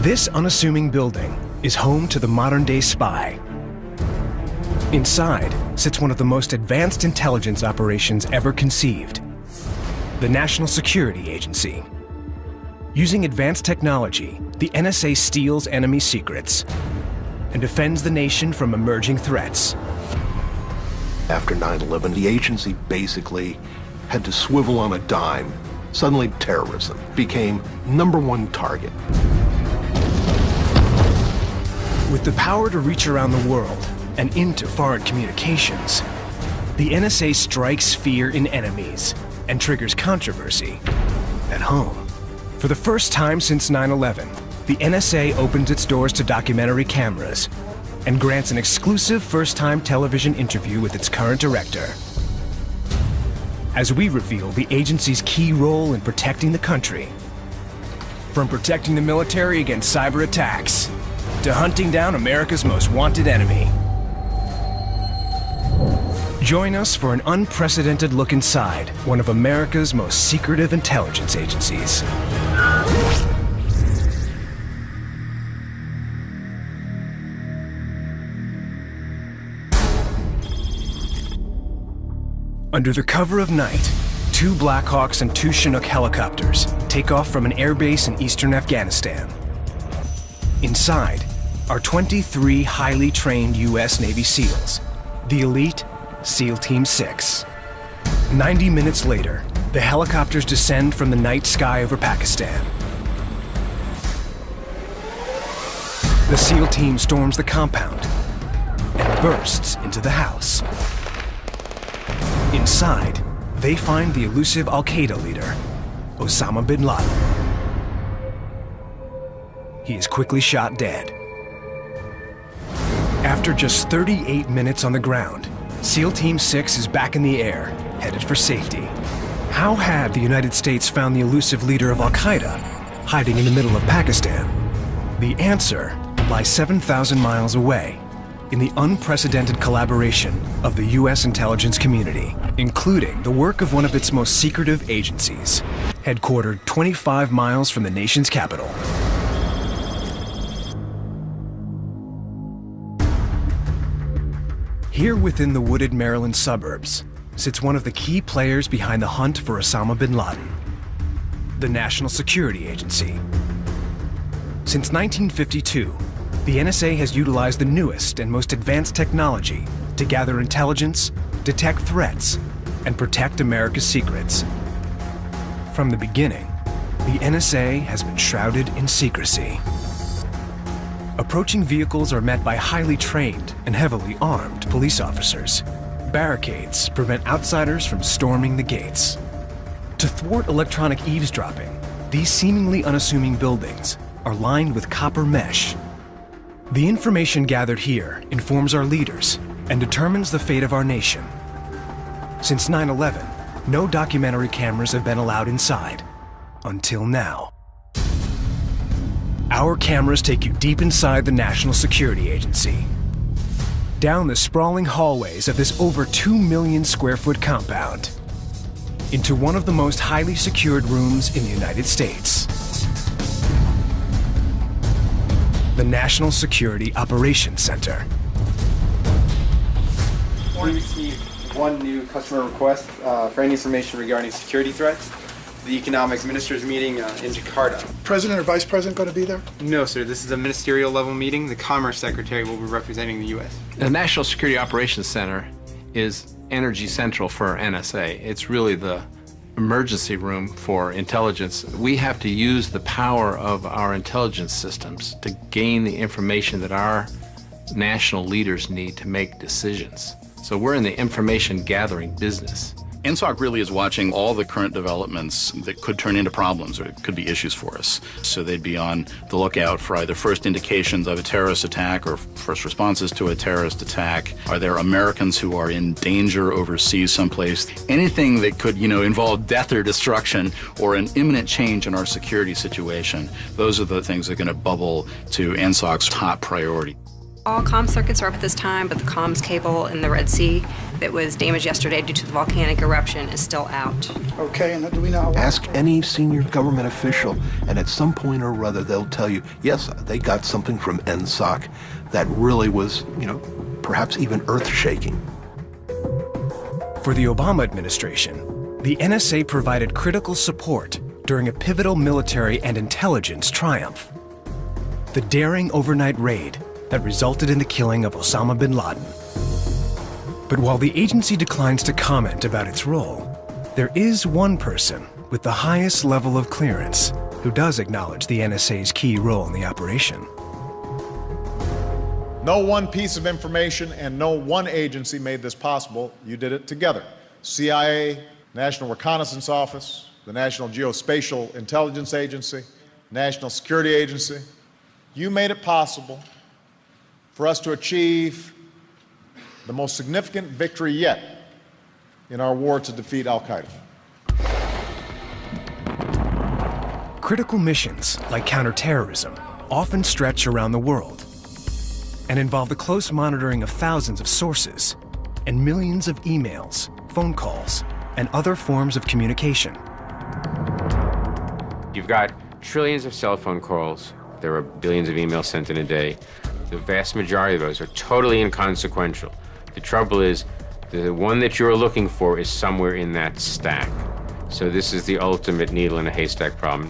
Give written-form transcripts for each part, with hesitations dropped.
This unassuming building is home to the modern-day spy. Inside sits one of the most advanced intelligence operations ever conceived, the National Security Agency. Using advanced technology, the NSA steals enemy secrets and defends the nation from emerging threats. After 9/11, the agency basically had to swivel on a dime. Suddenly, terrorism became #1 target. With the power to reach around the world and into foreign communications, the NSA strikes fear in enemies and triggers controversy at home. For the first time since 9/11, the NSA opens its doors to documentary cameras and grants an exclusive first-time television interview with its current director. As we reveal the agency's key role in protecting the country, from protecting the military against cyber attacks to hunting down America's most wanted enemy. Join us for an unprecedented look inside one of America's most secretive intelligence agencies. Under the cover of night, 2 Black Hawks and 2 Chinook helicopters take off from an airbase in eastern Afghanistan. Inside are 23 highly trained U.S. Navy SEALs, the elite SEAL Team 6. 90 minutes later, the helicopters descend from the night sky over Pakistan. The SEAL team storms the compound and bursts into the house. Inside, they find the elusive Al-Qaeda leader, Osama bin Laden. He is quickly shot dead. After just 38 minutes on the ground, SEAL Team 6 is back in the air, headed for safety. How had the United States found the elusive leader of Al-Qaeda, hiding in the middle of Pakistan? The answer lies 7,000 miles away, in the unprecedented collaboration of the U.S. intelligence community, including the work of one of its most secretive agencies, headquartered 25 miles from the nation's capital. Here within the wooded Maryland suburbs sits one of the key players behind the hunt for Osama bin Laden, the National Security Agency. Since 1952, the NSA has utilized the newest and most advanced technology to gather intelligence, detect threats, and protect America's secrets. From the beginning, the NSA has been shrouded in secrecy. Approaching vehicles are met by highly trained and heavily armed police officers. Barricades prevent outsiders from storming the gates. To thwart electronic eavesdropping, these seemingly unassuming buildings are lined with copper mesh. The information gathered here informs our leaders and determines the fate of our nation. Since 9/11, no documentary cameras have been allowed inside, until now. Our cameras take you deep inside the National Security Agency, down the sprawling hallways of this over 2 million square foot compound, into one of the most highly secured rooms in the United States. The National Security Operations Center. We received one new customer request for any information regarding security threats. The Economics Ministers meeting in Jakarta. President or Vice President going to be there? No, sir. This is a ministerial level meeting. The Commerce Secretary will be representing the U.S. The National Security Operations Center is energy central for NSA. It's really the emergency room for intelligence. We have to use the power of our intelligence systems to gain the information that our national leaders need to make decisions. So we're in the information gathering business. NSOC really is watching all the current developments that could turn into problems or could be issues for us. So they'd be on the lookout for either first indications of a terrorist attack or first responses to a terrorist attack. Are there Americans who are in danger overseas someplace? Anything that could, involve death or destruction or an imminent change in our security situation, those are the things that are going to bubble to NSOC's top priority. All comm circuits are up at this time, but the comms cable in the Red Sea that was damaged yesterday due to the volcanic eruption is still out. Okay, and do we know how long? Ask any senior government official, and at some point or other, they'll tell you, yes, they got something from NSOC that really was, perhaps even earth-shaking. For the Obama administration, the NSA provided critical support during a pivotal military and intelligence triumph. The daring overnight raid that resulted in the killing of Osama bin Laden. But while the agency declines to comment about its role, there is one person with the highest level of clearance who does acknowledge the NSA's key role in the operation. No one piece of information and no one agency made this possible. You did it together. CIA, National Reconnaissance Office, the National Geospatial Intelligence Agency, National Security Agency. You made it possible for us to achieve the most significant victory yet in our war to defeat Al-Qaeda. Critical missions, like counterterrorism, often stretch around the world and involve the close monitoring of thousands of sources and millions of emails, phone calls, and other forms of communication. You've got trillions of cell phone calls. There are billions of emails sent in a day. The vast majority of those are totally inconsequential. The trouble is, the one that you're looking for is somewhere in that stack. So this is the ultimate needle in a haystack problem.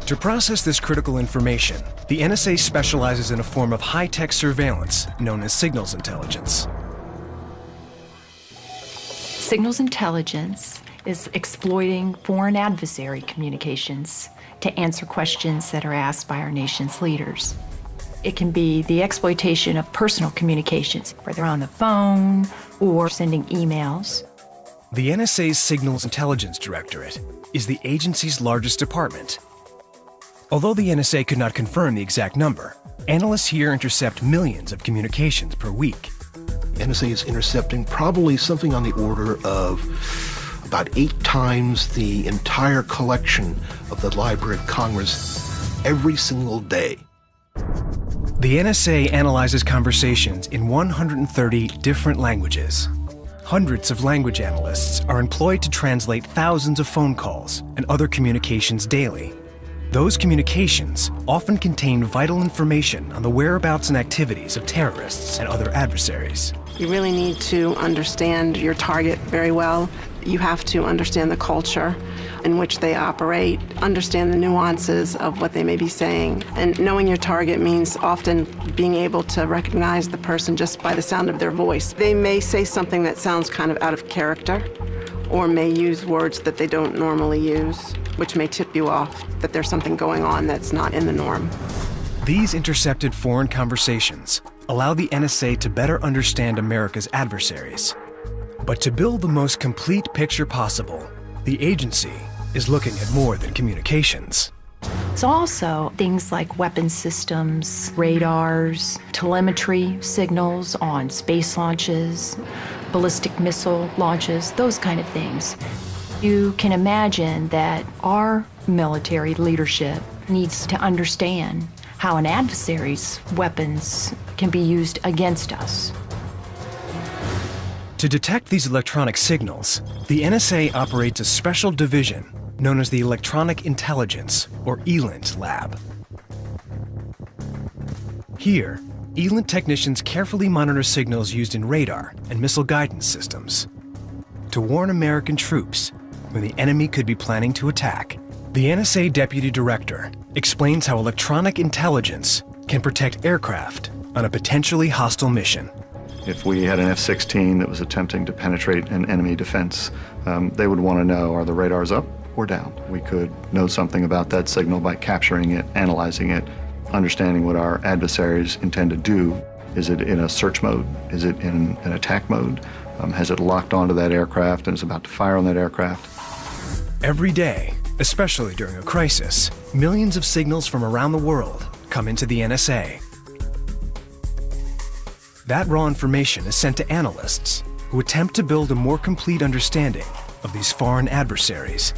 To process this critical information, the NSA specializes in a form of high-tech surveillance known as signals intelligence. Signals intelligence is exploiting foreign adversary communications to answer questions that are asked by our nation's leaders. It can be the exploitation of personal communications, whether on the phone or sending emails. The NSA's Signals Intelligence Directorate is the agency's largest department. Although the NSA could not confirm the exact number, analysts here intercept millions of communications per week. NSA is intercepting probably something on the order of about 8 times the entire collection of the Library of Congress every single day. The NSA analyzes conversations in 130 different languages. Hundreds of language analysts are employed to translate thousands of phone calls and other communications daily. Those communications often contain vital information on the whereabouts and activities of terrorists and other adversaries. You really need to understand your target very well. You have to understand the culture in which they operate, understand the nuances of what they may be saying. And knowing your target means often being able to recognize the person just by the sound of their voice. They may say something that sounds kind of out of character, or may use words that they don't normally use, which may tip you off that there's something going on that's not in the norm. These intercepted foreign conversations allow the NSA to better understand America's adversaries. But to build the most complete picture possible, the agency is looking at more than communications. It's also things like weapon systems, radars, telemetry signals on space launches, ballistic missile launches, those kind of things. You can imagine that our military leadership needs to understand how an adversary's weapons can be used against us. To detect these electronic signals, the NSA operates a special division known as the Electronic Intelligence, or ELINT Lab. Here, ELINT technicians carefully monitor signals used in radar and missile guidance systems to warn American troops when the enemy could be planning to attack. The NSA Deputy Director explains how electronic intelligence can protect aircraft on a potentially hostile mission. If we had an F-16 that was attempting to penetrate an enemy defense, they would want to know, are the radars up or down? We could know something about that signal by capturing it, analyzing it, understanding what our adversaries intend to do. Is it in a search mode? Is it in an attack mode? Has it locked onto that aircraft and is about to fire on that aircraft? Every day, especially during a crisis, millions of signals from around the world come into the NSA. That raw information is sent to analysts who attempt to build a more complete understanding of these foreign adversaries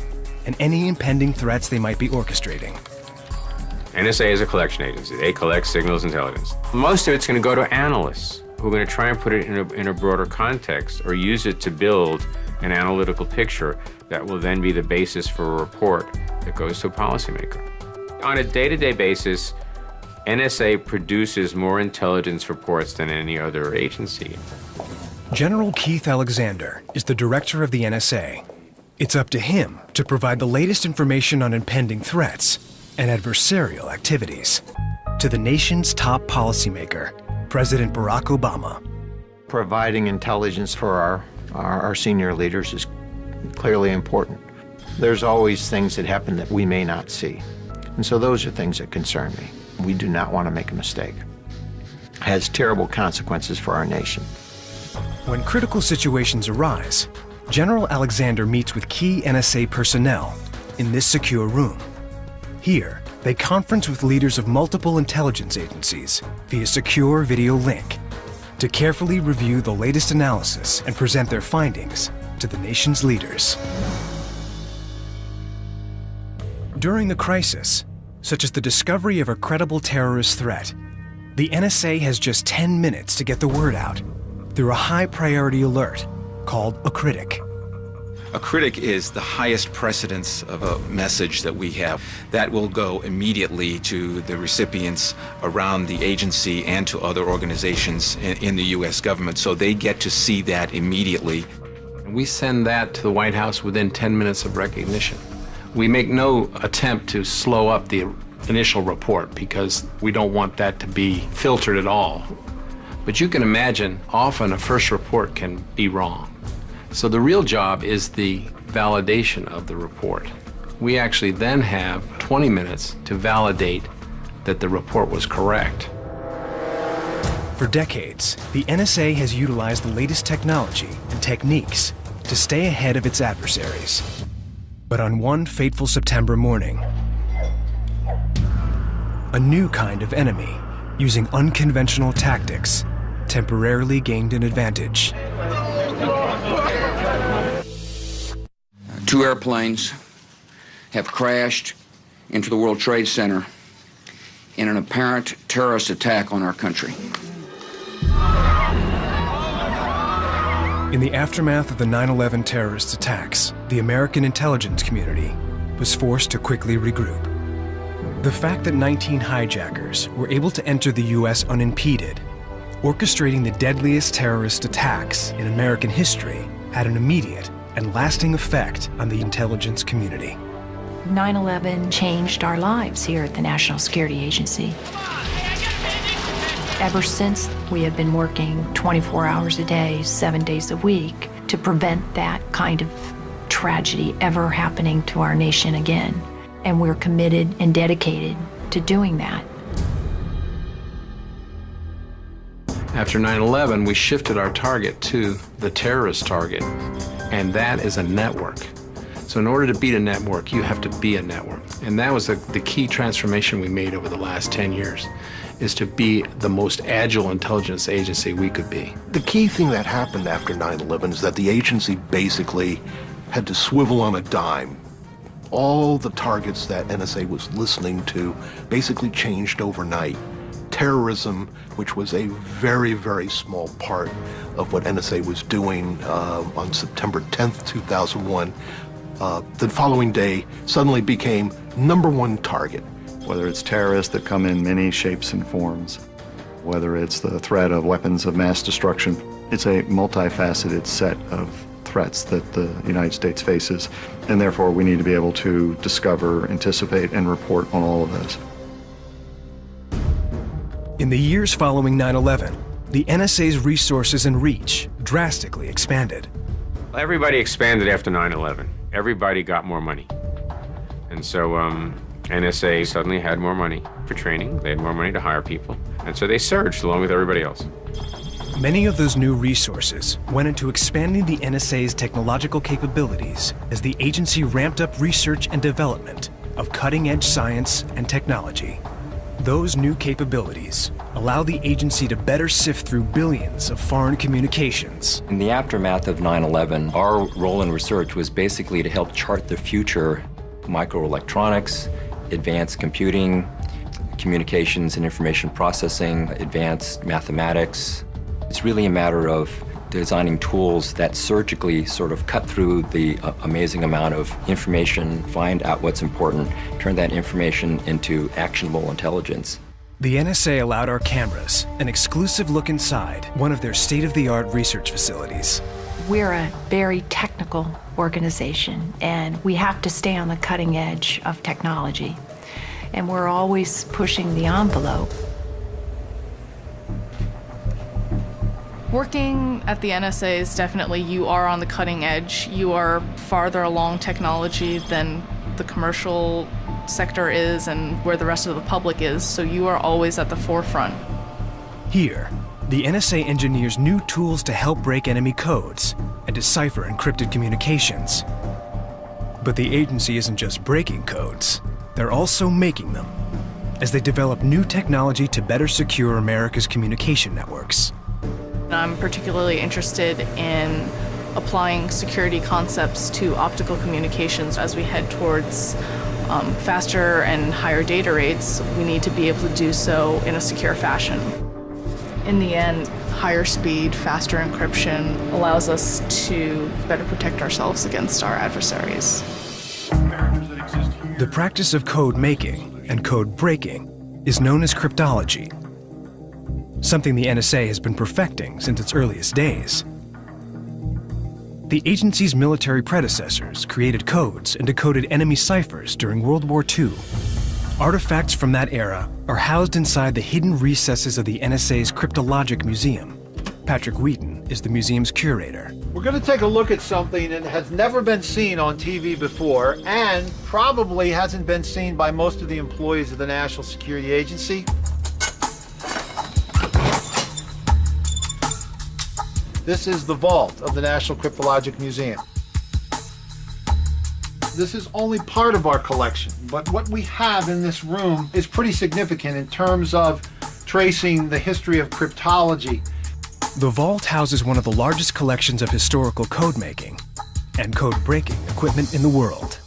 and any impending threats they might be orchestrating. NSA is a collection agency. They collect signals intelligence. Most of it's going to go to analysts who are going to try and put it in a broader context or use it to build an analytical picture that will then be the basis for a report that goes to a policymaker. On a day-to-day basis, NSA produces more intelligence reports than any other agency. General Keith Alexander is the director of the NSA. It's up to him to provide the latest information on impending threats and adversarial activities to the nation's top policymaker, President Barack Obama. Providing intelligence for our senior leaders is clearly important. There's always things that happen that we may not see. And so those are things that concern me. We do not want to make a mistake. It has terrible consequences for our nation. When critical situations arise, General Alexander meets with key NSA personnel in this secure room. Here, they conference with leaders of multiple intelligence agencies via secure video link to carefully review the latest analysis and present their findings to the nation's leaders. During a crisis, such as the discovery of a credible terrorist threat, the NSA has just 10 minutes to get the word out through a high-priority alert called a critic. A critic is the highest precedence of a message that we have. That will go immediately to the recipients around the agency and to other organizations in the U.S. government, so they get to see that immediately. We send that to the White House within 10 minutes of recognition. We make no attempt to slow up the initial report because we don't want that to be filtered at all. But you can imagine, often a first report can be wrong. So the real job is the validation of the report. We actually then have 20 minutes to validate that the report was correct. For decades, the NSA has utilized the latest technology and techniques to stay ahead of its adversaries. But on one fateful September morning, a new kind of enemy, using unconventional tactics, temporarily gained an advantage. 2 airplanes have crashed into the World Trade Center in an apparent terrorist attack on our country. In the aftermath of the 9/11 terrorist attacks, the American intelligence community was forced to quickly regroup. The fact that 19 hijackers were able to enter the U.S. unimpeded, orchestrating the deadliest terrorist attacks in American history, had an immediate and lasting effect on the intelligence community. 9/11 changed our lives here at the National Security Agency. Ever since, we have been working 24 hours a day, 7 days a week, to prevent that kind of tragedy ever happening to our nation again. And we're committed and dedicated to doing that. After 9/11, we shifted our target to the terrorist target, and that is a network. So in order to beat a network, you have to be a network. And that was the key transformation we made over the last 10 years, is to be the most agile intelligence agency we could be. The key thing that happened after 9/11 is that the agency basically had to swivel on a dime. All the targets that NSA was listening to basically changed overnight. Terrorism, which was a very, very small part of what NSA was doing on September 10th, 2001, the following day suddenly became #1 target. Whether it's terrorists that come in many shapes and forms, whether it's the threat of weapons of mass destruction, it's a multifaceted set of threats that the United States faces, and therefore we need to be able to discover, anticipate, and report on all of those. In the years following 9/11, the NSA's resources and reach drastically expanded. Everybody expanded after 9/11. Everybody got more money. And so NSA suddenly had more money for training. They had more money to hire people. And so they surged along with everybody else. Many of those new resources went into expanding the NSA's technological capabilities as the agency ramped up research and development of cutting-edge science and technology. Those new capabilities allow the agency to better sift through billions of foreign communications. In the aftermath of 9/11, our role in research was basically to help chart the future. Microelectronics, advanced computing, communications and information processing, advanced mathematics. It's really a matter of designing tools that surgically sort of cut through the amazing amount of information, find out what's important, turn that information into actionable intelligence. The NSA allowed our cameras an exclusive look inside one of their state-of-the-art research facilities. We're a very technical organization, and we have to stay on the cutting edge of technology. And we're always pushing the envelope. Working at the NSA is definitely, you are on the cutting edge. You are farther along technology than the commercial sector is and where the rest of the public is, so you are always at the forefront. Here, the NSA engineers new tools to help break enemy codes and decipher encrypted communications. But the agency isn't just breaking codes, they're also making them, as they develop new technology to better secure America's communication networks. I'm particularly interested in applying security concepts to optical communications. As we head towards faster and higher data rates, we need to be able to do so in a secure fashion. In the end, higher speed, faster encryption allows us to better protect ourselves against our adversaries. The practice of code making and code breaking is known as cryptology, something the NSA has been perfecting since its earliest days. The agency's military predecessors created codes and decoded enemy ciphers during World War II. Artifacts from that era are housed inside the hidden recesses of the NSA's Cryptologic Museum. Patrick Wheaton is the museum's curator. We're going to take a look at something that has never been seen on TV before and probably hasn't been seen by most of the employees of the National Security Agency. This is the vault of the National Cryptologic Museum. This is only part of our collection, but what we have in this room is pretty significant in terms of tracing the history of cryptology. The vault houses one of the largest collections of historical code making and code breaking equipment in the world.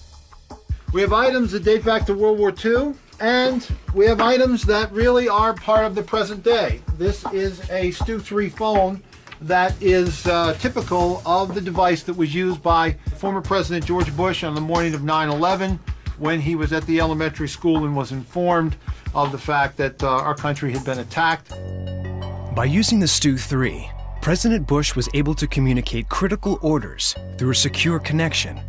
We have items that date back to World War II, and we have items that really are part of the present day. This is a Stu 3 phone that is typical of the device that was used by former President George Bush on the morning of 9/11 when he was at the elementary school and was informed of the fact that our country had been attacked. By using the Stu 3, President Bush was able to communicate critical orders through a secure connection,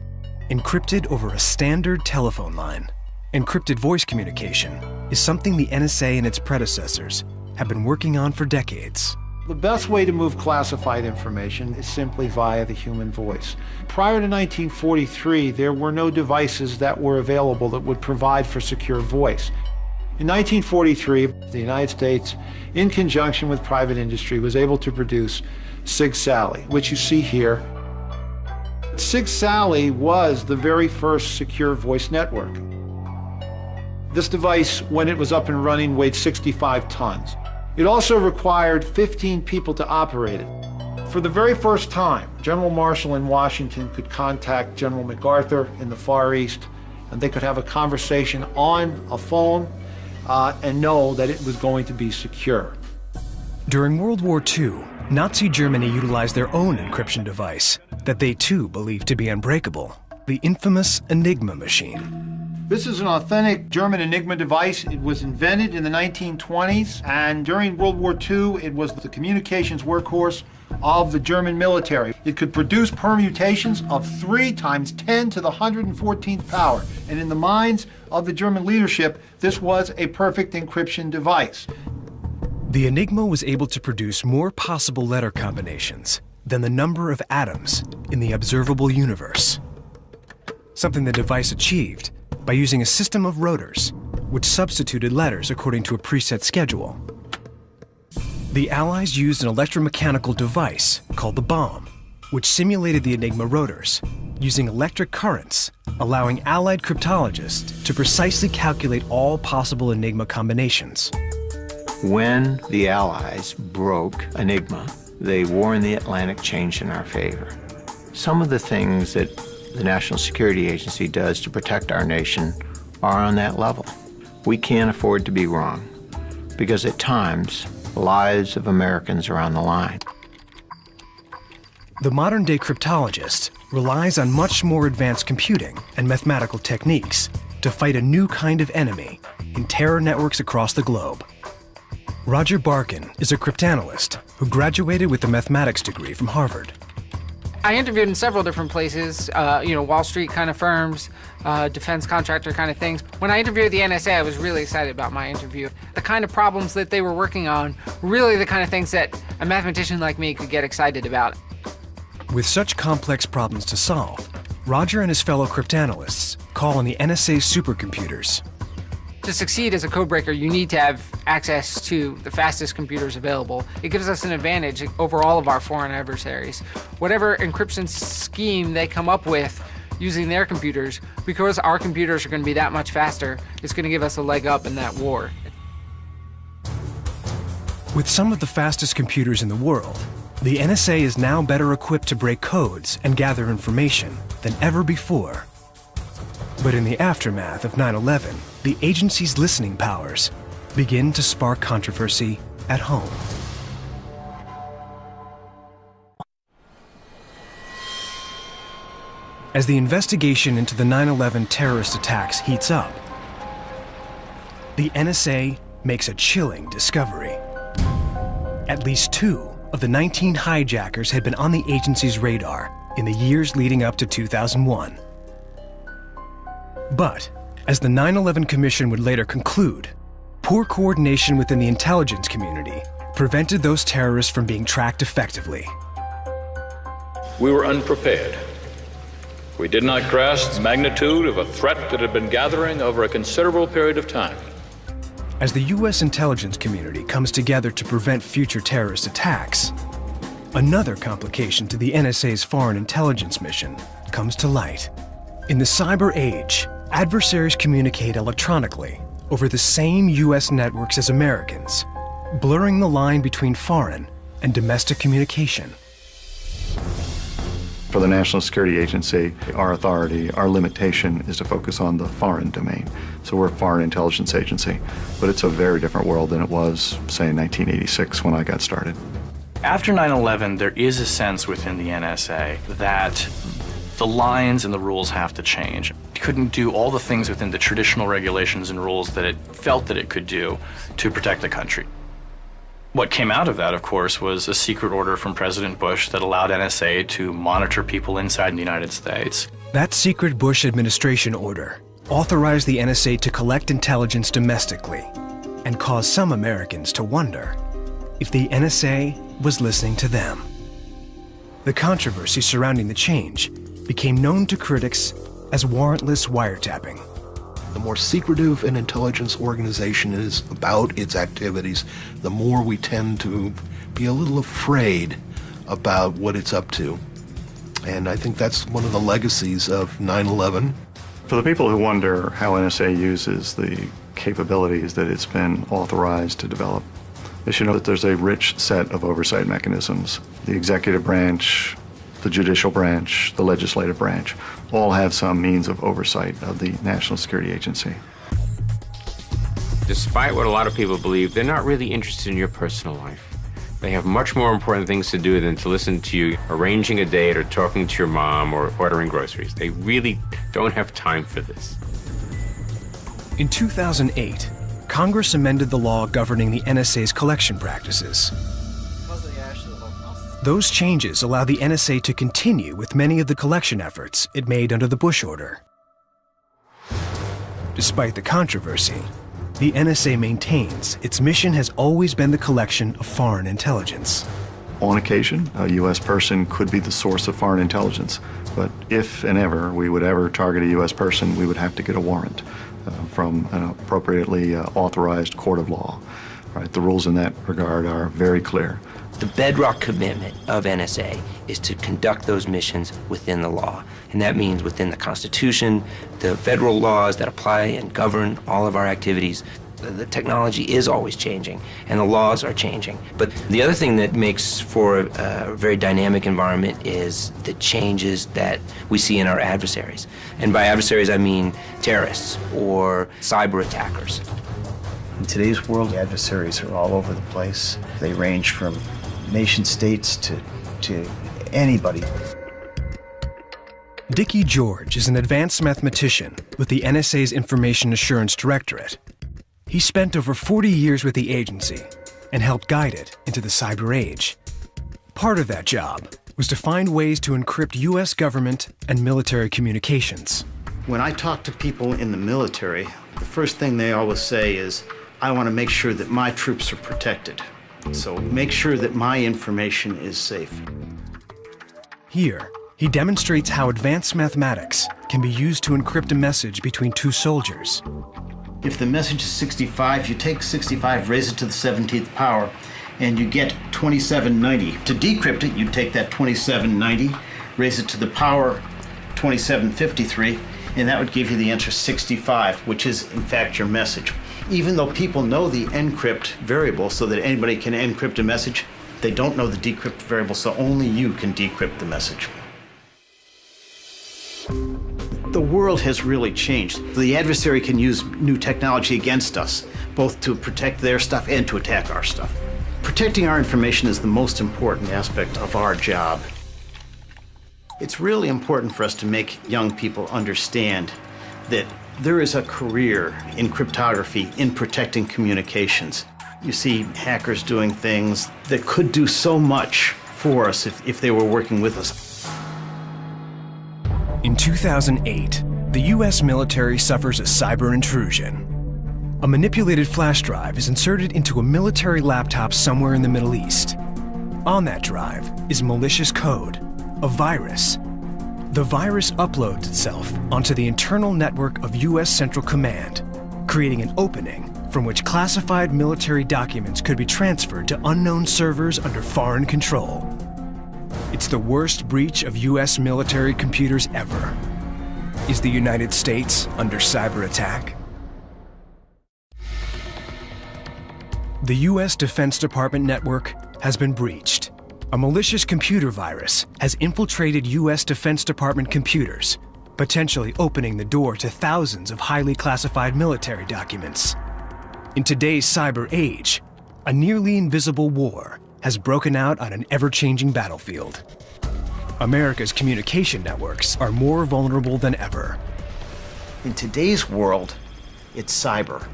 encrypted over a standard telephone line. Encrypted voice communication is something the NSA and its predecessors have been working on for decades. The best way to move classified information is simply via the human voice. Prior to 1943, there were no devices that were available that would provide for secure voice. In 1943, the United States, in conjunction with private industry, was able to produce Sig Sally, which you see here. Sig Sally was the very first secure voice network. This device, when it was up and running, weighed 65 tons. It also required 15 people to operate it. For the very first time, General Marshall in Washington could contact General MacArthur in the Far East, and they could have a conversation on a phone and know that it was going to be secure. During World War II, Nazi Germany utilized their own encryption device that they too believed to be unbreakable, the infamous Enigma machine. This is an authentic German Enigma device. It was invented in the 1920s, and during World War II, it was the communications workhorse of the German military. It could produce permutations of 3 times 10 to the 114th power, and in the minds of the German leadership, this was a perfect encryption device. The Enigma was able to produce more possible letter combinations than the number of atoms in the observable universe, something the device achieved by using a system of rotors, which substituted letters according to a preset schedule. The Allies used an electromechanical device called the bomb, which simulated the Enigma rotors, using electric currents, allowing Allied cryptologists to precisely calculate all possible Enigma combinations. When the Allies broke Enigma, the war in the Atlantic changed in our favor. Some of the things that the National Security Agency does to protect our nation are on that level. We can't afford to be wrong, because at times, lives of Americans are on the line. The modern-day cryptologist relies on much more advanced computing and mathematical techniques to fight a new kind of enemy in terror networks across the globe. Roger Barkin is a cryptanalyst who graduated with a mathematics degree from Harvard. I interviewed in several different places, Wall Street kind of firms, defense contractor kind of things. When I interviewed the NSA, I was really excited about my interview. The kind of problems that they were working on, really the kind of things that a mathematician like me could get excited about. With such complex problems to solve, Roger and his fellow cryptanalysts call on the NSA's supercomputers. To succeed as a codebreaker, you need to have access to the fastest computers available. It gives us an advantage over all of our foreign adversaries. Whatever encryption scheme they come up with using their computers, because our computers are going to be that much faster, it's going to give us a leg up in that war. With some of the fastest computers in the world, the NSA is now better equipped to break codes and gather information than ever before. But in the aftermath of 9/11, the agency's listening powers begin to spark controversy at home. As the investigation into the 9/11 terrorist attacks heats up, the NSA makes a chilling discovery. At least 2 of the 19 hijackers had been on the agency's radar in the years leading up to 2001. But, as the 9/11 Commission would later conclude, poor coordination within the intelligence community prevented those terrorists from being tracked effectively. We were unprepared. We did not grasp the magnitude of a threat that had been gathering over a considerable period of time. As the U.S. intelligence community comes together to prevent future terrorist attacks, another complication to the NSA's foreign intelligence mission comes to light. In the cyber age, adversaries communicate electronically over the same U.S. networks as Americans, blurring the line between foreign and domestic communication. For the National Security Agency, our authority, our limitation is to focus on the foreign domain. So we're a foreign intelligence agency, but it's a very different world than it was, say, in 1986 when I got started. After 9/11, there is a sense within the NSA that the lines and the rules have to change. It couldn't do all the things within the traditional regulations and rules that it felt that it could do to protect the country. What came out of that, of course, was a secret order from President Bush that allowed NSA to monitor people inside the United States. That secret Bush administration order authorized the NSA to collect intelligence domestically and caused some Americans to wonder if the NSA was listening to them. The controversy surrounding the change became known to critics as warrantless wiretapping. The more secretive an intelligence organization is about its activities, the more we tend to be a little afraid about what it's up to. And I think that's one of the legacies of 9/11. For the people who wonder how NSA uses the capabilities that it's been authorized to develop, they should know that there's a rich set of oversight mechanisms. The executive branch, the judicial branch, the legislative branch, all have some means of oversight of the National Security Agency. Despite what a lot of people believe, they're not really interested in your personal life. They have much more important things to do than to listen to you arranging a date or talking to your mom or ordering groceries. They really don't have time for this. In 2008, Congress amended the law governing the NSA's collection practices. Those changes allow the NSA to continue with many of the collection efforts it made under the Bush order. Despite the controversy, the NSA maintains its mission has always been the collection of foreign intelligence. On occasion, a U.S. person could be the source of foreign intelligence, but if and ever we would ever target a U.S. person, we would have to get a warrant from an appropriately authorized court of law. Right? The rules in that regard are very clear. The bedrock commitment of NSA is to conduct those missions within the law. And that means within the Constitution, the federal laws that apply and govern all of our activities. The technology is always changing, and the laws are changing. But the other thing that makes for a very dynamic environment is the changes that we see in our adversaries. And by adversaries, I mean terrorists or cyber attackers. In today's world, adversaries are all over the place. They range from nation states to anybody. Dickie George is an advanced mathematician with the NSA's Information Assurance Directorate. He spent over 40 years with the agency and helped guide it into the cyber age. Part of that job was to find ways to encrypt U.S. government and military communications. When I talk to people in the military, the first thing they always say is, I want to make sure that my troops are protected. So make sure that my information is safe. Here, he demonstrates how advanced mathematics can be used to encrypt a message between two soldiers. If the message is 65, you take 65, raise it to the 17th power, and you get 2790. To decrypt it, you take that 2790, raise it to the power 2753, and that would give you the answer 65, which is in fact your message. Even though people know the encrypt variable so that anybody can encrypt a message, they don't know the decrypt variable, so only you can decrypt the message. The world has really changed. The adversary can use new technology against us, both to protect their stuff and to attack our stuff. Protecting our information is the most important aspect of our job. It's really important for us to make young people understand that there is a career in cryptography, in protecting communications. You see hackers doing things that could do so much for us if they were working with us. In 2008, the U.S. military suffers a cyber intrusion. A manipulated flash drive is inserted into a military laptop somewhere in the Middle East. On that drive is malicious code, a virus. The virus uploads itself onto the internal network of U.S. Central Command, creating an opening from which classified military documents could be transferred to unknown servers under foreign control. It's the worst breach of U.S. military computers ever. Is the United States under cyber attack? The U.S. Defense Department network has been breached. A malicious computer virus has infiltrated U.S. Defense Department computers, potentially opening the door to thousands of highly classified military documents. In today's cyber age, a nearly invisible war has broken out on an ever-changing battlefield. America's communication networks are more vulnerable than ever. In today's world, it's cyber.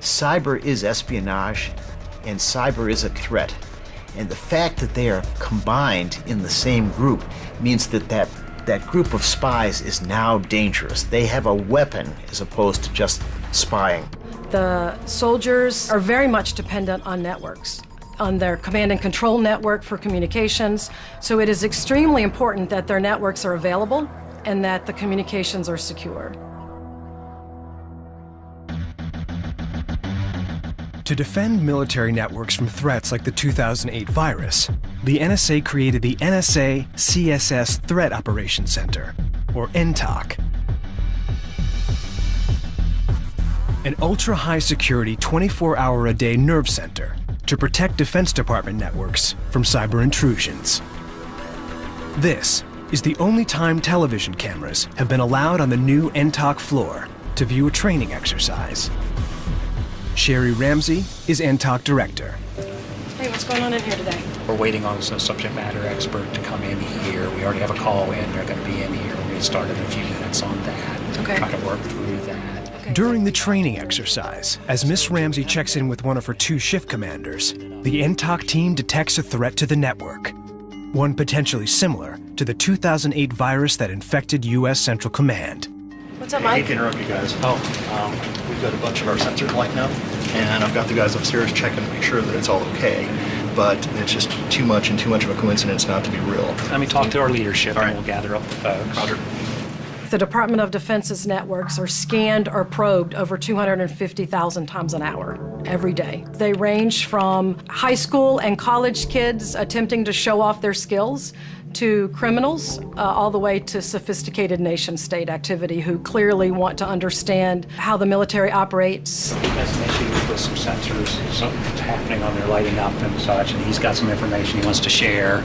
Cyber is espionage, and cyber is a threat. And the fact that they are combined in the same group means that that group of spies is now dangerous. They have a weapon as opposed to just spying. The soldiers are very much dependent on networks, on their command and control network for communications. So it is extremely important that their networks are available and that the communications are secure. To defend military networks from threats like the 2008 virus, the NSA created the NSA CSS Threat Operations Center, or NTOC. An ultra-high security 24-hour-a-day nerve center to protect Defense Department networks from cyber intrusions. This is the only time television cameras have been allowed on the new NTOC floor to view a training exercise. Sherry Ramsey is NTOC director. Hey, what's going on in here today? We're waiting on a subject matter expert to come in here. We already have a call in. They're going to be in here. We're going to start in a few minutes on that. Okay. Try to work through that. During the training exercise, as Miss Ramsey checks in with one of her two shift commanders, the NTOC team detects a threat to the network, one potentially similar to the 2008 virus that infected U.S. Central Command. What's up, I Mike? hate to interrupt you guys. We've got a bunch of our sensors light now, and I've got the guys upstairs checking to make sure that it's all okay. But it's just too much and too much of a coincidence not to be real. Let me talk to our leadership, and we'll gather up the folks. Roger. The Department of Defense's networks are scanned or probed over 250,000 times an hour, every day. They range from high school and college kids attempting to show off their skills to criminals, all the way to sophisticated nation-state activity who clearly want to understand how the military operates. He has an issue with some sensors, something's happening on there lighting up and such, and he's got some information he wants to share,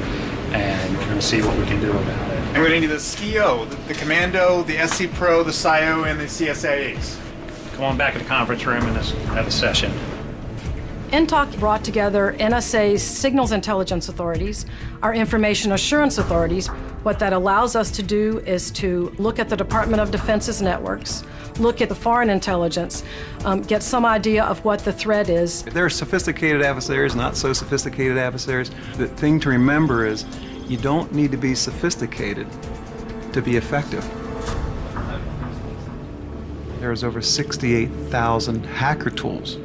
and we're going to see what we can do about it. And we're going to need the SCIO, the Commando, the SC Pro, the SCIO, and the CSAs. Come on back to the conference room and let's have a session. NTOC brought together NSA's signals intelligence authorities, our information assurance authorities. What that allows us to do is to look at the Department of Defense's networks, look at the foreign intelligence, get some idea of what the threat is. There are sophisticated adversaries, not so sophisticated adversaries. The thing to remember is you don't need to be sophisticated to be effective. There's over 68,000 hacker tools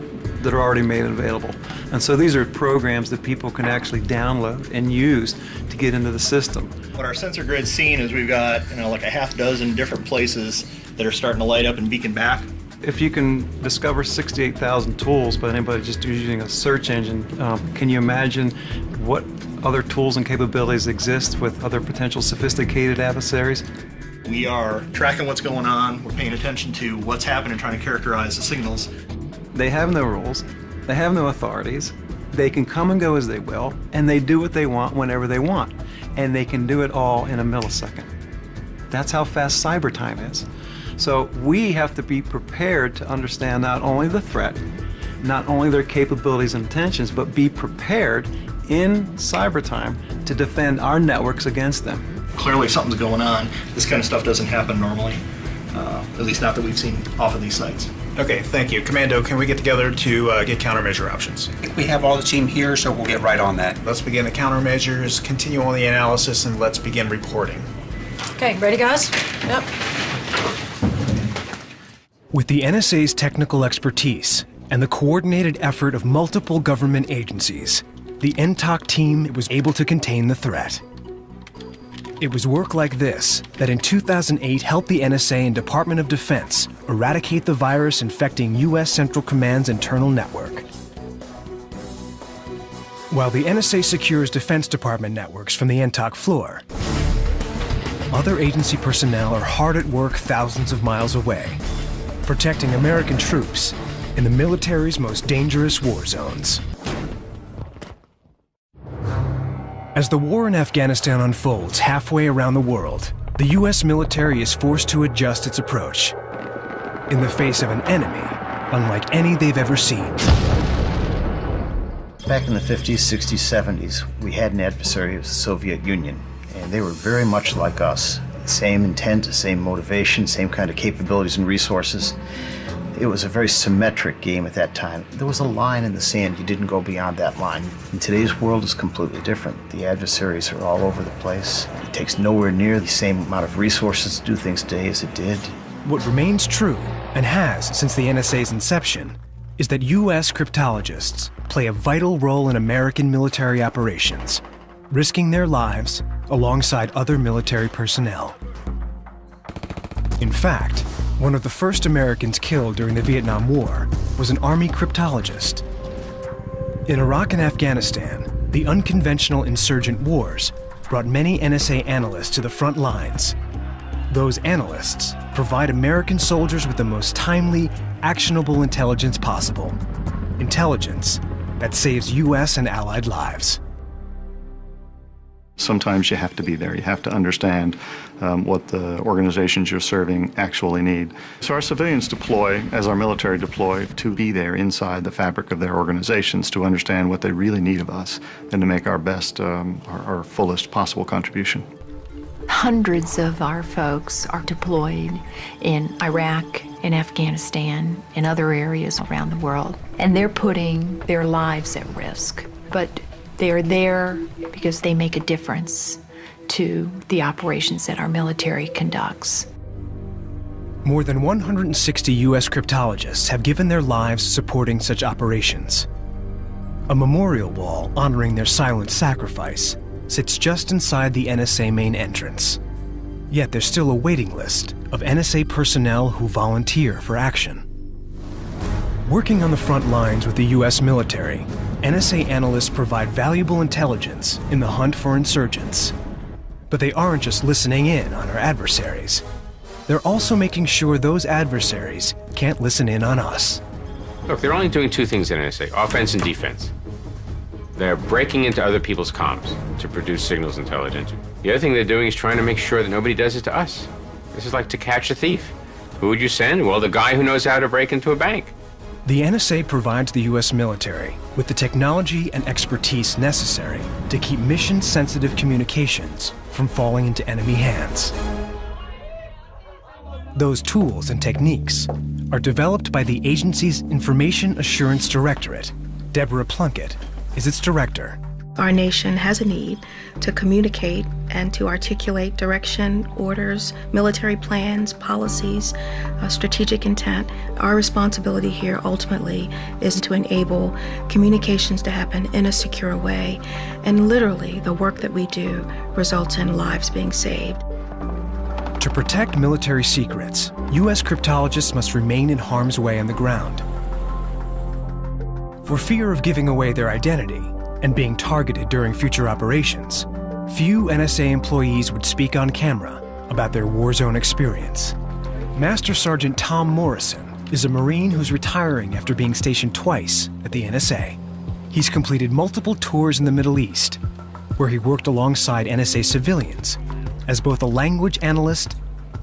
that are already made available. And so these are programs that people can actually download and use to get into the system. What our sensor grid's seen is we've got, like a half dozen different places that are starting to light up and beacon back. If you can discover 68,000 tools by anybody just using a search engine, can you imagine what other tools and capabilities exist with other potential sophisticated adversaries? We are tracking what's going on, we're paying attention to what's happening, trying to characterize the signals. They have no rules, they have no authorities, they can come and go as they will, and they do what they want whenever they want, and they can do it all in a millisecond. That's how fast cyber time is. So we have to be prepared to understand not only the threat, not only their capabilities and intentions, but be prepared in cyber time to defend our networks against them. Clearly something's going on. This kind of stuff doesn't happen normally, at least not that we've seen off of these sites. Okay, thank you. Commando, can we get together to get countermeasure options? We have all the team here, so we'll get right on that. Let's begin the countermeasures, continue on the analysis, and let's begin reporting. Okay, ready, guys? Yep. With the NSA's technical expertise and the coordinated effort of multiple government agencies, the NTOC team was able to contain the threat. It was work like this that in 2008 helped the NSA and Department of Defense eradicate the virus infecting U.S. Central Command's internal network. While the NSA secures Defense Department networks from the NTOC floor, other agency personnel are hard at work thousands of miles away, protecting American troops in the military's most dangerous war zones. As the war in Afghanistan unfolds halfway around the world, the U.S. military is forced to adjust its approach in the face of an enemy unlike any they've ever seen. Back in the 50s, 60s, 70s, we had an adversary of the Soviet Union, and they were very much like us. Same intent, same motivation, same kind of capabilities and resources. It was a very symmetric game at that time. There was a line in the sand. You didn't go beyond that line. In today's world is completely different. The adversaries are all over the place. It takes nowhere near the same amount of resources to do things today as it did. What remains true, and has since the NSA's inception, is that U.S. cryptologists play a vital role in American military operations, risking their lives alongside other military personnel. In fact, one of the first Americans killed during the Vietnam War was an Army cryptologist. In Iraq and Afghanistan, the unconventional insurgent wars brought many NSA analysts to the front lines. Those analysts provide American soldiers with the most timely, actionable intelligence possible. Intelligence that saves U.S. and allied lives. Sometimes you have to be there. You have to understand what the organizations you're serving actually need. So our civilians deploy, as our military deploy, to be there inside the fabric of their organizations, to understand what they really need of us, and to make our best, our fullest possible contribution. Hundreds of our folks are deployed in Iraq, in Afghanistan, and other areas around the world, and they're putting their lives at risk. But they're there because they make a difference to the operations that our military conducts. More than 160 U.S. cryptologists have given their lives supporting such operations. A memorial wall honoring their silent sacrifice sits just inside the NSA main entrance. Yet there's still a waiting list of NSA personnel who volunteer for action. Working on the front lines with the U.S. military, NSA analysts provide valuable intelligence in the hunt for insurgents. But they aren't just listening in on our adversaries. They're also making sure those adversaries can't listen in on us. Look, they're only doing two things in NSA, offense and defense. They're breaking into other people's comms to produce signals intelligence. The other thing they're doing is trying to make sure that nobody does it to us. This is like to catch a thief. Who would you send? Well, the guy who knows how to break into a bank. The NSA provides the U.S. military with the technology and expertise necessary to keep mission-sensitive communications from falling into enemy hands. Those tools and techniques are developed by the agency's Information Assurance Directorate. Deborah Plunkett is its director. Our nation has a need to communicate and to articulate direction, orders, military plans, policies, strategic intent. Our responsibility here ultimately is to enable communications to happen in a secure way. And literally, the work that we do results in lives being saved. To protect military secrets, U.S. cryptologists must remain in harm's way on the ground. For fear of giving away their identity and being targeted during future operations, few NSA employees would speak on camera about their war zone experience. Master Sergeant Tom Morrison is a Marine who's retiring after being stationed twice at the NSA. He's completed multiple tours in the Middle East, where he worked alongside NSA civilians as both a language analyst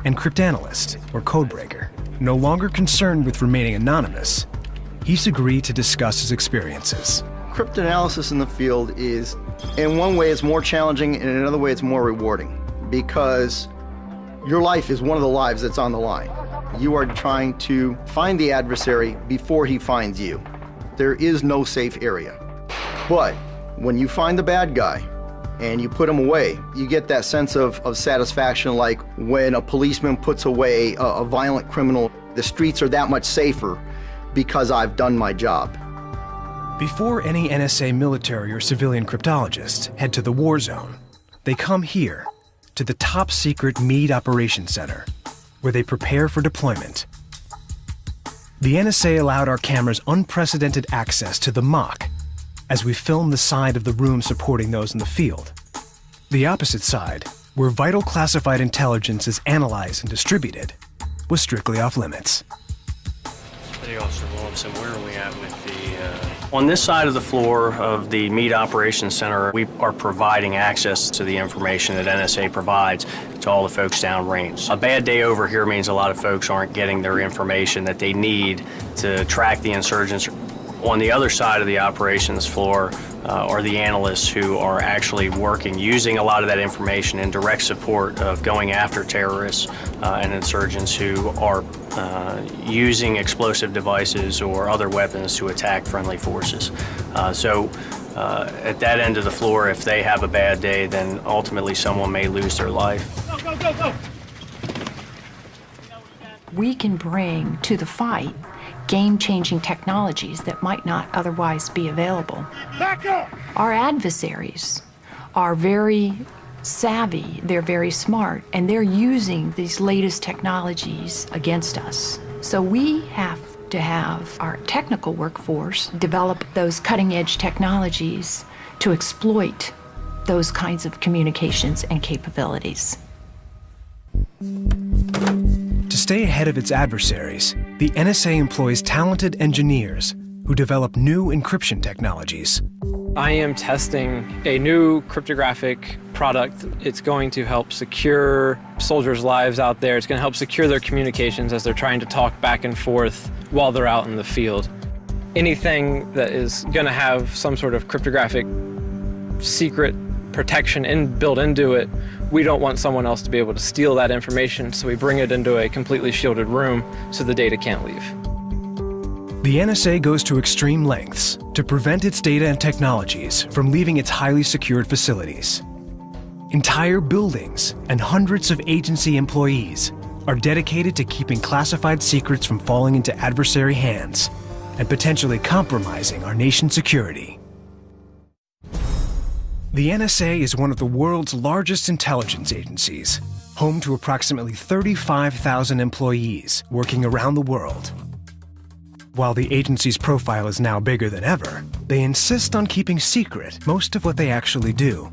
and cryptanalyst, or codebreaker. No longer concerned with remaining anonymous, he's agreed to discuss his experiences. Cryptanalysis in the field is, in one way, it's more challenging, and in another way, it's more rewarding, because your life is one of the lives that's on the line. You are trying to find the adversary before he finds you. There is no safe area. But when you find the bad guy and you put him away, you get that sense of satisfaction, like when a policeman puts away a violent criminal. The streets are that much safer because I've done my job. Before any NSA military or civilian cryptologists head to the war zone, they come here to the top secret Meade Operations Center, where they prepare for deployment. The NSA allowed our cameras unprecedented access to the mock as we film the side of the room supporting those in the field. The opposite side, where vital classified intelligence is analyzed and distributed, was strictly off limits. Petty Officer Williamson, where are we at with the... On this side of the floor of the Meade Operations Center, we are providing access to the information that NSA provides to all the folks downrange. A bad day over here means a lot of folks aren't getting their information that they need to track the insurgents. On the other side of the operations floor are the analysts who are actually working, using a lot of that information in direct support of going after terrorists and insurgents who are using explosive devices or other weapons to attack friendly forces. So at that end of the floor, if they have a bad day, then ultimately someone may lose their life. Go, go, go, go! We can bring to the fight game-changing technologies that might not otherwise be available. Back up! Our adversaries are very savvy, they're very smart, and they're using these latest technologies against us. So we have to have our technical workforce develop those cutting-edge technologies to exploit those kinds of communications and capabilities. To stay ahead of its adversaries, the NSA employs talented engineers who develop new encryption technologies. I am testing a new cryptographic product. It's going to help secure soldiers' lives out there. It's going to help secure their communications as they're trying to talk back and forth while they're out in the field. Anything that is going to have some sort of cryptographic secret protection built into it, we don't want someone else to be able to steal that information, so we bring it into a completely shielded room so the data can't leave. The NSA goes to extreme lengths to prevent its data and technologies from leaving its highly secured facilities. Entire buildings and hundreds of agency employees are dedicated to keeping classified secrets from falling into adversary hands and potentially compromising our nation's security. The NSA is one of the world's largest intelligence agencies, home to approximately 35,000 employees working around the world. While the agency's profile is now bigger than ever, they insist on keeping secret most of what they actually do.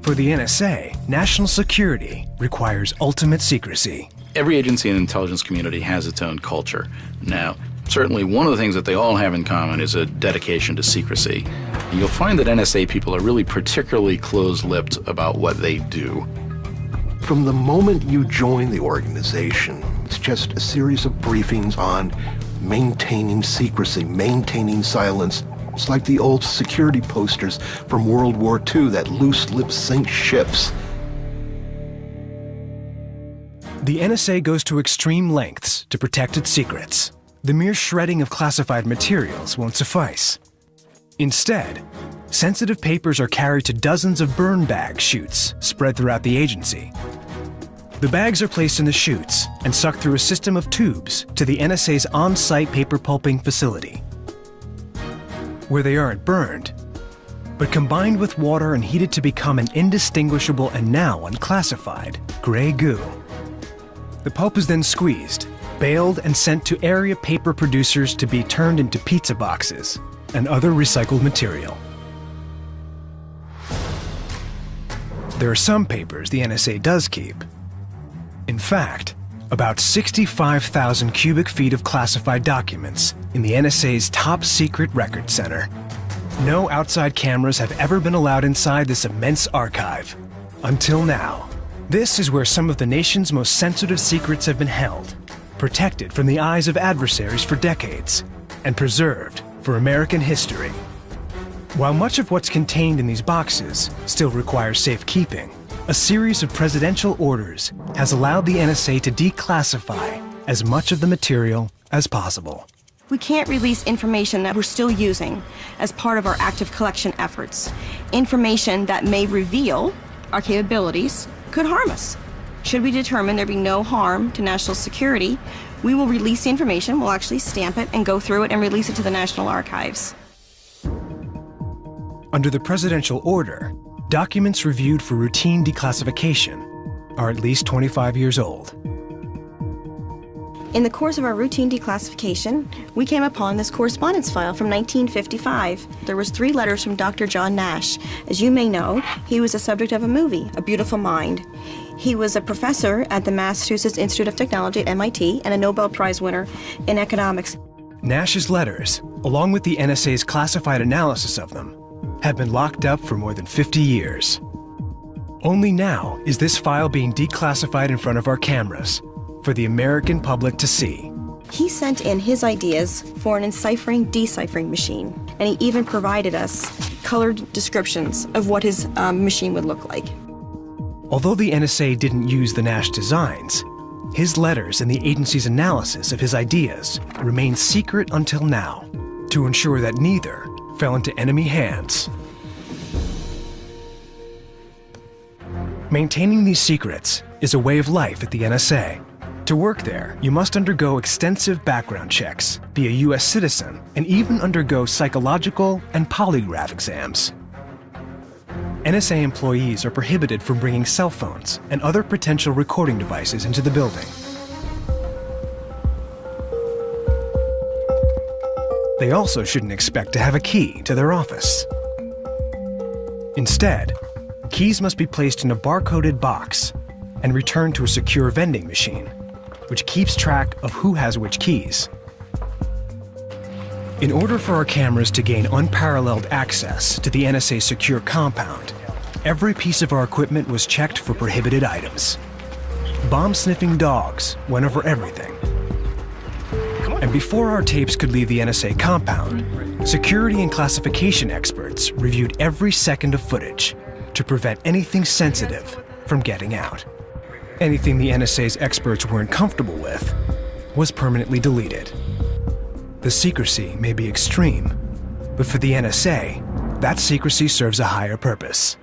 For the NSA, national security requires ultimate secrecy. Every agency in the intelligence community has its own culture. Now, certainly one of the things that they all have in common is a dedication to secrecy. And you'll find that NSA people are really particularly close-lipped about what they do. From the moment you join the organization, it's just a series of briefings on maintaining secrecy, maintaining silence. It's like the old security posters from World War II that loose lips sink ships. The NSA goes to extreme lengths to protect its secrets. The mere shredding of classified materials won't suffice. Instead, sensitive papers are carried to dozens of burn bag chutes spread throughout the agency. The bags are placed in the chutes and sucked through a system of tubes to the NSA's on-site paper pulping facility, where they aren't burned, but combined with water and heated to become an indistinguishable and now unclassified gray goo. The pulp is then squeezed, baled, and sent to area paper producers to be turned into pizza boxes and other recycled material. There are some papers the NSA does keep. In fact, about 65,000 cubic feet of classified documents in the NSA's top secret record center. No outside cameras have ever been allowed inside this immense archive. Until now. This is where some of the nation's most sensitive secrets have been held, protected from the eyes of adversaries for decades, and preserved for American history. While much of what's contained in these boxes still requires safekeeping, a series of presidential orders has allowed the NSA to declassify as much of the material as possible. We can't release information that we're still using as part of our active collection efforts. Information that may reveal our capabilities could harm us. Should we determine there be no harm to national security, we will release the information, we'll actually stamp it and go through it and release it to the National Archives. Under the presidential order, documents reviewed for routine declassification are at least 25 years old. In the course of our routine declassification, we came upon this correspondence file from 1955. There was 3 letters from Dr. John Nash. As you may know, he was the subject of a movie, A Beautiful Mind. He was a professor at the Massachusetts Institute of Technology at MIT and a Nobel Prize winner in economics. Nash's letters, along with the NSA's classified analysis of them, have been locked up for more than 50 years. Only now is this file being declassified in front of our cameras for the American public to see. He sent in his ideas for an deciphering machine, and he even provided us colored descriptions of what his machine would look like. Although the NSA didn't use the Nash designs, his letters and the agency's analysis of his ideas remain secret until now, to ensure that neither fell into enemy hands. Maintaining these secrets is a way of life at the NSA. To work there, you must undergo extensive background checks, be a U.S. citizen, and even undergo psychological and polygraph exams. NSA employees are prohibited from bringing cell phones and other potential recording devices into the building. They also shouldn't expect to have a key to their office. Instead, keys must be placed in a barcoded box and returned to a secure vending machine, which keeps track of who has which keys. In order for our cameras to gain unparalleled access to the NSA secure compound, every piece of our equipment was checked for prohibited items. Bomb-sniffing dogs went over everything. And before our tapes could leave the NSA compound, security and classification experts reviewed every second of footage to prevent anything sensitive from getting out. Anything the NSA's experts weren't comfortable with was permanently deleted. The secrecy may be extreme, but for the NSA, that secrecy serves a higher purpose.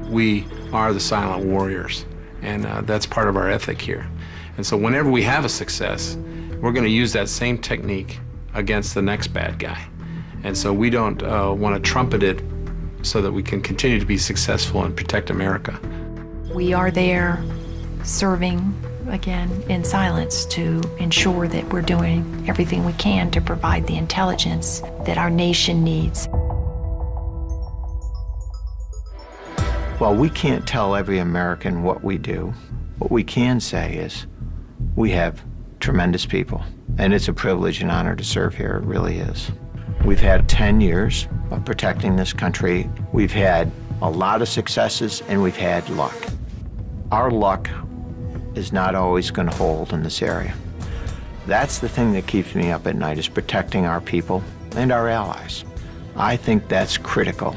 We are the silent warriors, and that's part of our ethic here. And so whenever we have a success, we're going to use that same technique against the next bad guy. And so we don't want to trumpet it so that we can continue to be successful and protect America. We are there serving, again, in silence to ensure that we're doing everything we can to provide the intelligence that our nation needs. While we can't tell every American what we do, what we can say is we have tremendous people, and it's a privilege and honor to serve here. It really is. We've had 10 years of protecting this country. We've had a lot of successes, and we've had luck. Our luck is not always going to hold in this area. That's the thing that keeps me up at night, is protecting our people and our allies. I think that's critical,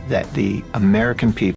that the American people